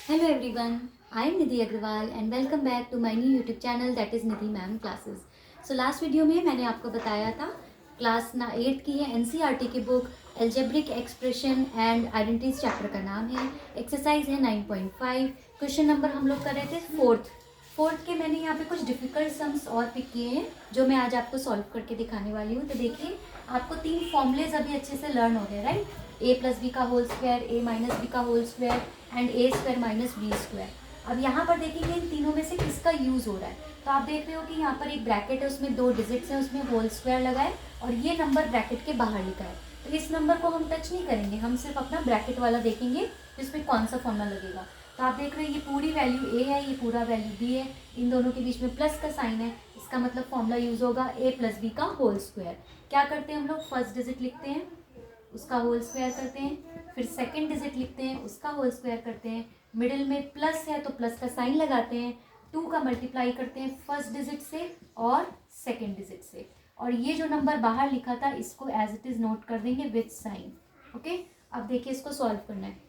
Hello everyone, I am Nidhi Agrawal and welcome back to my new YouTube channel that is Nidhi Ma'am Classes. So last video में मैंने आपको बताया था class 8 की है NCERT की book algebraic expression and identities chapter का नाम है। एक्सरसाइज है 9.5। क्वेश्चन नंबर हम लोग कर रहे थे फोर्थ के मैंने यहाँ पे कुछ डिफिकल्ट सम्स और पिक किए हैं जो मैं आज आपको सॉल्व करके दिखाने वाली हूँ। तो देखिए आपको 3 फॉर्मूलेज अभी अच्छे से लर्न हो गए, राइट। a प्लस बी का whole square, a minus b का whole square and a square minus b square. अब यहाँ पर देखेंगे इन तीनों में से किसका यूज़ हो रहा है। तो आप देख रहे हो कि यहाँ पर एक ब्रैकेट है, उसमें 2 डिजिट्स हैं, उसमें होल स्क्वायर लगा है और ये नंबर ब्रैकेट के बाहर लिखा है। तो इस नंबर को हम टच नहीं करेंगे, हम सिर्फ अपना ब्रैकेट वाला देखेंगे जिसमें कौन सा फॉर्मूला लगेगा। तो आप देख रहे हो ये पूरी वैल्यू a है, ये पूरा वैल्यू b है, इन दोनों के बीच में प्लस का साइन है, इसका मतलब फॉर्मूला यूज़ होगा a प्लस बी का होल स्क्वायर। क्या करते हैं हम लोग, फर्स्ट डिजिट लिखते हैं, उसका होल स्क्वायर करते हैं, फिर सेकंड डिजिट लिखते हैं, उसका होल स्क्वायर करते हैं, मिडिल में प्लस है तो प्लस का साइन लगाते हैं, 2 का मल्टीप्लाई करते हैं फर्स्ट डिजिट से और सेकंड डिजिट से, और ये जो नंबर बाहर लिखा था इसको एज इट इज़ नोट कर देंगे विथ साइन। ओके, अब देखिए इसको सॉल्व करना है।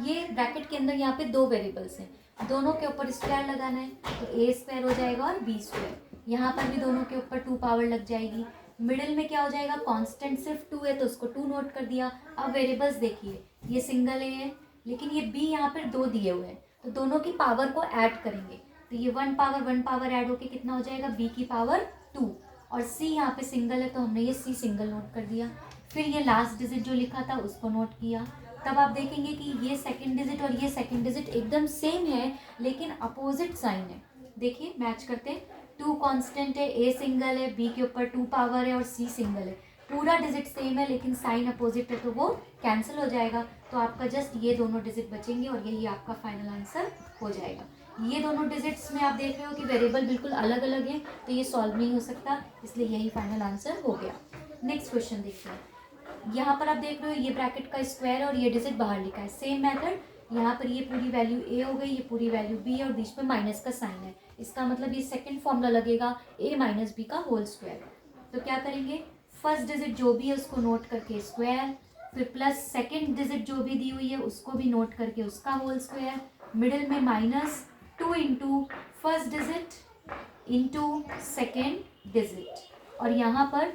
ये ब्रैकेट के अंदर यहाँ पे 2 वेरिएबल्स हैं, दोनों के ऊपर स्क्वायर लगाना है, तो a स्क्वायर हो जाएगा और b स्क्वायर। यहाँ पर भी दोनों के ऊपर 2 पावर लग जाएगी। मिडिल में क्या हो जाएगा, कांस्टेंट सिर्फ 2 है तो उसको 2 नोट कर दिया। अब वेरिएबल्स देखिए, ये सिंगल a है लेकिन ये b यहाँ पर 2 दिए हुए हैं, तो दोनों की पावर को ऐड करेंगे, तो ये 1 पावर ऐड होके कितना हो जाएगा, b की पावर 2, और c यहाँ पे सिंगल है तो हमने ये c सिंगल नोट कर दिया। फिर ये लास्ट डिजिट जो लिखा था उसको नोट किया। तब आप देखेंगे कि ये सेकंड डिजिट और ये सेकंड डिजिट एकदम सेम है लेकिन अपोजिट साइन है। देखिए मैच करते हैं, 2 कांस्टेंट है, a सिंगल है, b के ऊपर 2 पावर है और c सिंगल है, पूरा डिजिट सेम है लेकिन साइन अपोजिट है तो वो कैंसिल हो जाएगा। तो आपका जस्ट ये दोनों डिजिट बचेंगे और यही आपका फाइनल आंसर हो जाएगा। ये दोनों डिजिट्स में आप देख रहे हो कि वेरिएबल बिल्कुल अलग अलग है तो ये सॉल्व नहीं हो सकता, इसलिए यही फाइनल आंसर हो गया। नेक्स्ट क्वेश्चन देखते हैं। यहाँ पर आप देख रहे हो ये ब्रैकेट का स्क्वायर और ये डिजिट बाहर लिखा है, सेम मेथड। यहाँ पर ये पूरी वैल्यू a हो गई, ये पूरी वैल्यू b है और बीच में माइनस का साइन है, इसका मतलब ये सेकंड फॉर्मूला लगेगा a माइनस बी का होल स्क्वायर। तो क्या करेंगे, फर्स्ट डिजिट जो भी है उसको नोट करके स्क्वायर, फिर प्लस सेकेंड डिजिट जो भी दी हुई है उसको भी नोट करके उसका होल स्क्वायर, मिडिल में minus 2 into first digit into second digit, और यहाँ पर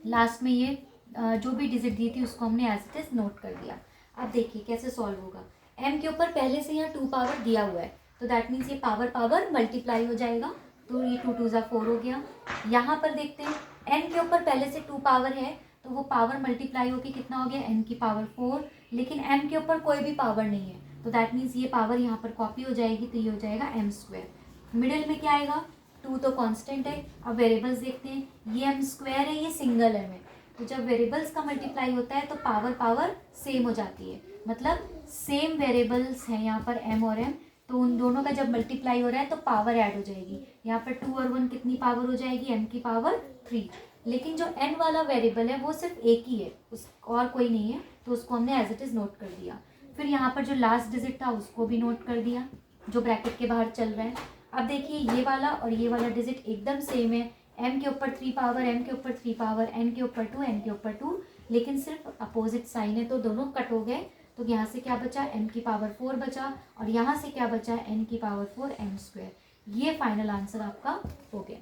लास्ट में ये जो भी डिजिट दी थी उसको हमने एज इट इज नोट कर दिया। अब देखिए कैसे सॉल्व होगा। m के ऊपर पहले से यहाँ 2 पावर दिया हुआ है तो दैट मीन्स ये पावर मल्टीप्लाई हो जाएगा, तो ये 2 2 4 हो गया। यहाँ पर देखते हैं n के ऊपर पहले से 2 पावर है तो वो पावर मल्टीप्लाई होकर कितना हो गया, n की पावर 4, लेकिन m के ऊपर कोई भी पावर नहीं है तो दैट मीन्स ये पावर यहाँ पर कॉपी हो जाएगी तो ये हो जाएगा m स्क्वायर। मिडिल में क्या आएगा, 2 तो कांस्टेंट है। अब वेरिएबल्स देखते हैं, ये m स्क्वायर है, ये सिंगल है में, तो जब वेरिएबल्स का मल्टीप्लाई होता है तो पावर सेम हो जाती है, मतलब सेम वेरिएबल्स हैं यहाँ पर m और m, तो उन दोनों का जब मल्टीप्लाई हो रहा है तो पावर ऐड हो जाएगी। यहाँ पर 2 और 1 कितनी पावर हो जाएगी, m की पावर 3, लेकिन जो n वाला वेरिएबल है वो सिर्फ एक ही है, उस और कोई नहीं है, तो उसको हमने एज इट इज़ नोट कर दिया। फिर यहाँ पर जो लास्ट डिजिट था उसको भी नोट कर दिया जो ब्रैकेट के बाहर चल रहा है। अब देखिए ये वाला और ये वाला डिजिट एकदम सेम है, m के ऊपर 3 पावर, m के ऊपर 3 पावर, n के ऊपर 2, n के ऊपर 2, लेकिन सिर्फ अपोजिट साइन है तो दोनों कट हो गए। तो यहाँ से क्या बचा, m की पावर 4 बचा, और यहाँ से क्या बचा, n की पावर 4 m स्क्वायर। ये फाइनल आंसर आपका हो गया।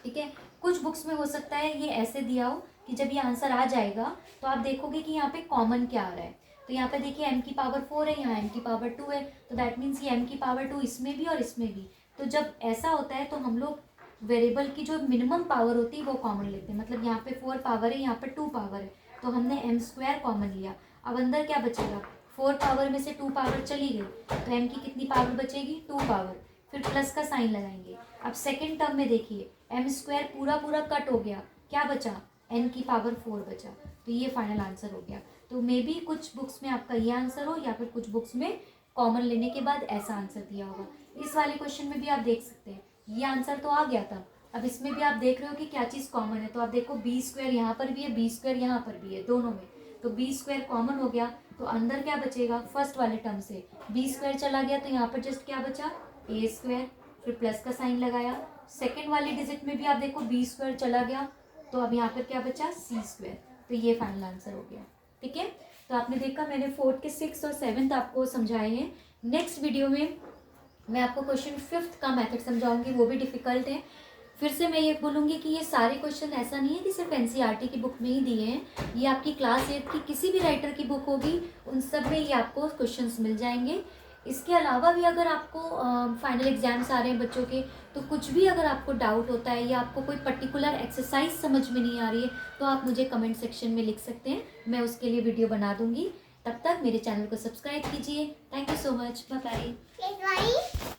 ठीक है, कुछ बुक्स में हो सकता है ये ऐसे दिया हो कि जब ये आंसर आ जाएगा तो आप देखोगे कि यहाँ पे कॉमन क्या आ रहा है। तो यहाँ पे देखिए m की पावर 4 है, यहाँ m की पावर 2 है, तो दैट मीन्स ये m की पावर 2 इसमें भी और इसमें भी। तो जब ऐसा होता है तो हम लोग वेरिएबल की जो मिनिमम पावर होती है वो कॉमन लेते हैं, मतलब यहाँ पे 4 पावर है, यहाँ पर 2 पावर है, तो हमने m स्क्वायर कॉमन लिया। अब अंदर क्या बचेगा, 4 पावर में से 2 पावर चली गई तो m की कितनी पावर बचेगी, 2 पावर, फिर प्लस का साइन लगाएंगे। अब सेकेंड टर्म में देखिए m स्क्वायर पूरा कट हो गया, क्या बचा, n की पावर 4 बचा, तो ये फाइनल आंसर हो गया। तो मे बी कुछ बुक्स में आपका ये आंसर हो या फिर कुछ बुक्स में कॉमन लेने के बाद ऐसा आंसर दिया होगा। इस वाले क्वेश्चन में भी आप देख सकते हैं ये आंसर तो आ गया था, अब इसमें भी आप देख रहे हो कि क्या चीज़ कॉमन है, तो आप देखो b स्क्वायर यहाँ पर भी है, b स्क्वायर यहाँ पर भी है, दोनों में, तो b स्क्वायर कॉमन हो गया, तो अंदर क्या बचेगा, फर्स्ट वाले टर्म से b स्क्वायर चला गया तो यहाँ पर जस्ट क्या बचा, a स्क्वायर, फिर प्लस का साइन लगाया। सेकेंड वाले डिजिट में भी आप देखो b स्क्वायर चला गया तो अब यहाँ पर क्या बचा, c स्क्वायर, तो ये फाइनल आंसर हो गया। ठीक है, तो आपने देखा मैंने 4th के 6th और 7th आपको समझाए हैं। नेक्स्ट वीडियो में मैं आपको क्वेश्चन 5th का मेथड समझाऊंगी, वो भी डिफ़िकल्ट है। फिर से मैं ये बोलूँगी कि ये सारे क्वेश्चन ऐसा नहीं है कि सिर्फ एनसीईआरटी की बुक में ही दिए हैं, ये आपकी क्लास 8 की किसी भी राइटर की बुक होगी उन सब में ये आपको क्वेश्चंस मिल जाएंगे। इसके अलावा भी अगर आपको फाइनल एग्जाम्स आ रहे हैं बच्चों के, तो कुछ भी अगर आपको डाउट होता है या आपको कोई पर्टिकुलर एक्सरसाइज समझ में नहीं आ रही है तो आप मुझे कमेंट सेक्शन में लिख सकते हैं, मैं उसके लिए वीडियो बना दूंगी। तब तक मेरे चैनल को सब्सक्राइब कीजिए। Thank you so much, bye bye.